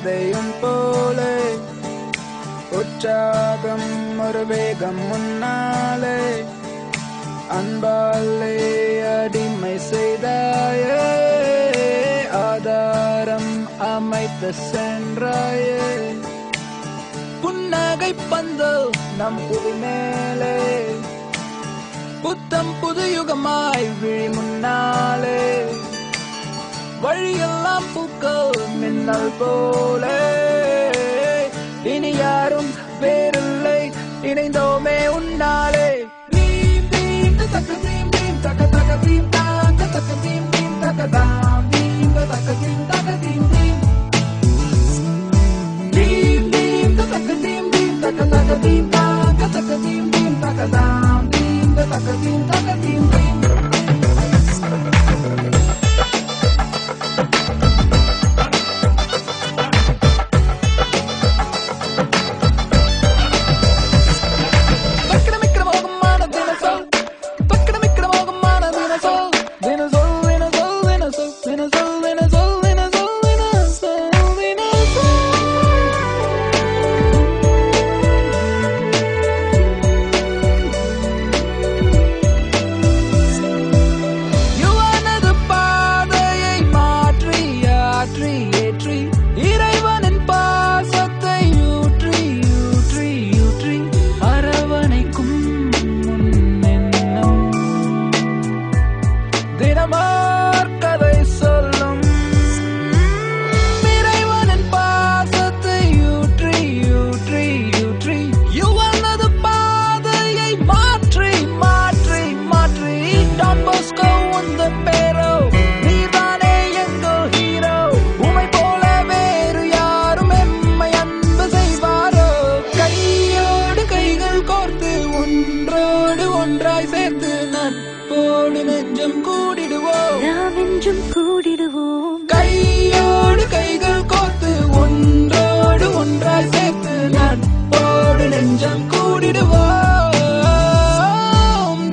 பாதையும் போலே உற்சாகம் ஒரு வேகம் முன்னாலே அன்பாலே அடிமை செய்தாயே ஆதாரம் அமைத்து சென்றாயே புன்னகை பந்தல் நம் புவி மேலே புத்தம் புது யுகமாய் விழி முன்னாலே வழியெல்லாம் பூக்கள் மின்னல் போலே இனி யாரும் வேறில்லை இணைந்தோமே உன்னாலே கையோடு கைகள் கோர்த்து ஒன்றோடு ஒன்றாய் சேர்த்து நட்போடு நெஞ்சம் கூடிடுவோம்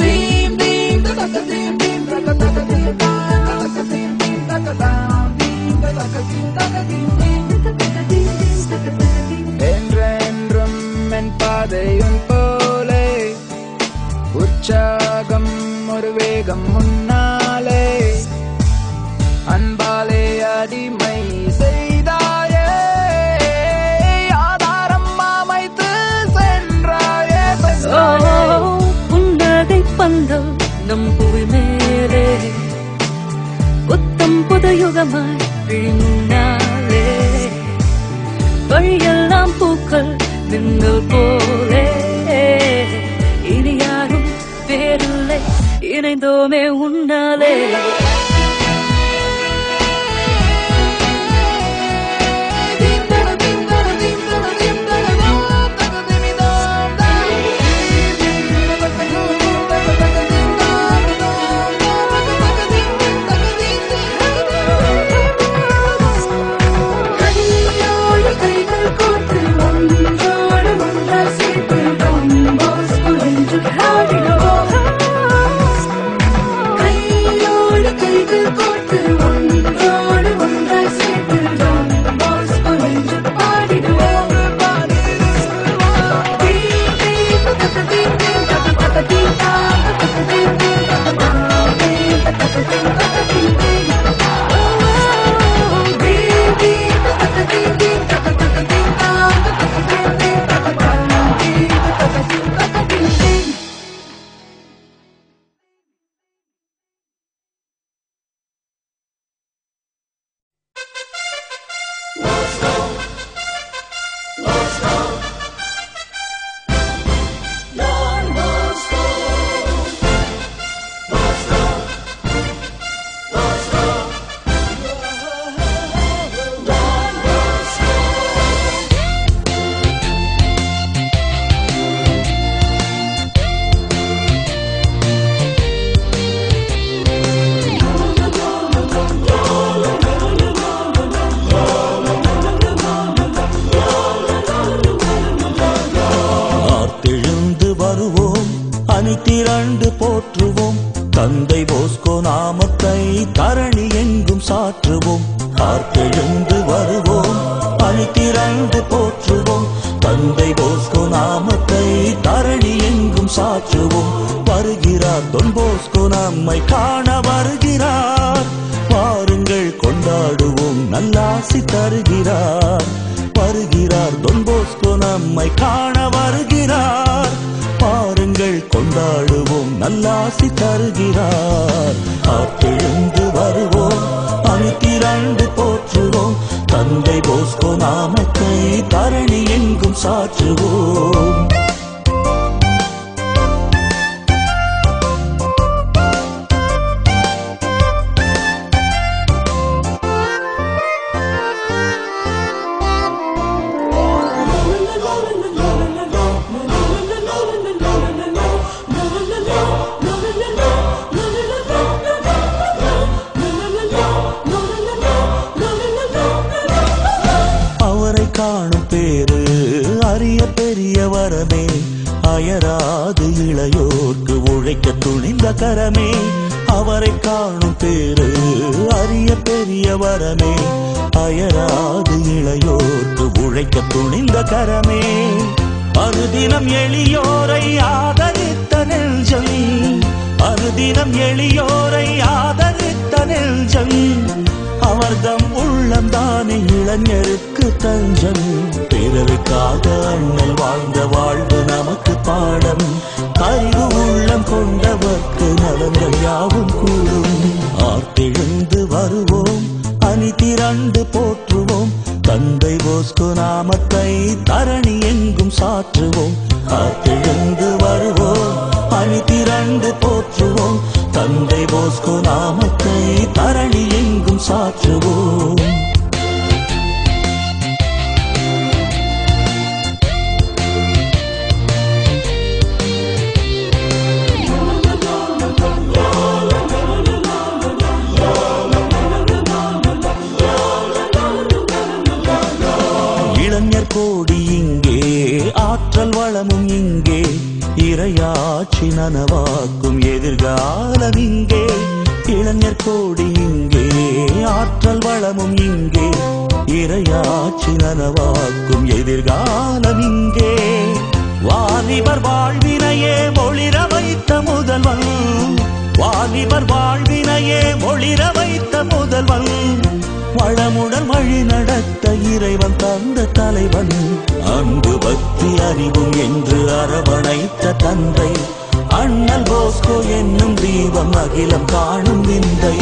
தீம் தீம் தக்க தீம் தீம் தக்க தக்க தீம் தக்க தீம் தீம் தக்க தாம் தீம் தக்க தீம் தக்க தீம் தீம் என்றென்றும் என் பாதையும் போலே உற்சாகம் ஒரு வேகம் முன்னாலே அன்பாலே அடிமை செய்தாயே ஆதாரம் அமைத்து சென்றாயே புன்னகை பந்தல் நம் புவி மேலே புத்தம் புது யுகமாய் விழிமுன்னாலே வழியெல்லாம் பூக்கள் மின்னல் போலே இனி யாரும் வேறில்லை இணைந்தோமே உன்னாலே திரண்டு போற்றுவோம் தந்தை போஸ்கோ நாமத்தை தரணி எங்கும் சாற்றுவோம் ஆர்த்தெழுந்து வருவோம் அணி திரண்டு போற்றுவோம் தந்தை போஸ்கோ நாமத்தை தரணி எங்கும் சாற்றுவோம் வருகிறார் தொன் போஸ்கோ நம்மை காண வருகிறார் பாருங்கள் கொண்டாடுவோம் நல்லாசி தருகிறார் வருகிறார் தொன் போஸ்கோ நம்மை காண வருகிறார் பாருங்கள் கொண்டாடுவோம் நல்லாசி தருகிறார் ஆர்த்தெழுந்து வருவோம் அணி திரண்டு போற்றுவோம் தந்தை போஸ்கோ நாமத்தை தரணி எங்கும் சாற்றுவோம் காணும் பேரு அரிய பெரிய வரமே அயராது இளையோர்க்கு உழைக்க துணிந்த கரமே அவரை காணும் பேரு அரிய பெரிய வரமே அயராது இளையோர்க்கு உழைக்க துணிந்த கரமே அனுதினம் எளியோரை ஆதரித்த நெஞ்சம் அனுதினம் எளியோரை ஆதரித்த நெஞ்சம் அவர்தம் உள்ளம்தானே இளைஞருக்கு தஞ்சம் பிறருக்காக அண்ணல் வாழ்ந்த வாழ்வு நமக்கு பாடம் அறிவு உள்ளம் கொண்டவர்க்கு நலங்கள் யாவும் கூடும் ஆர்த்தெழுந்து வருவோம் அணி திரண்டு போற்றுவோம் தந்தை போஸ்கோ நாமத்தை தரணி எங்கும் சாற்றுவோம் ஆர்த்தெழுந்து வருவோம் அணி திரண்டு போற்றுவோம் தந்தை போஸ்கோ நாமத்தை தரணி எங்கும் சாற்றுவோம் இளைஞர் கோடி இங்கே ஆற்றல் வளமும் இங்கே இறையாட்சி நனவாக்கும் எதிர்காலம் இங்கே இளைஞர் கோடி இங்கே ஆற்றல் வளமும் இங்கே இறையாட்சி நனவாக்கும் எதிர்காலம் இங்கே வாலிபர் வாழ்வினையே ஒளிர வைத்த முதல்வன் வாலிபர் வாழ்வினையே ஒளிர வைத்த முதல்வன் வளமுடன் வழி நடத்த இறைவன் தந்த தலைவன் அன்பு பக்தி அறிவும் என்று அரவணைத்த தந்தை அண்ணல் போஸ்கோ என்னும் தீபம் அகிலம் காணும் விந்தை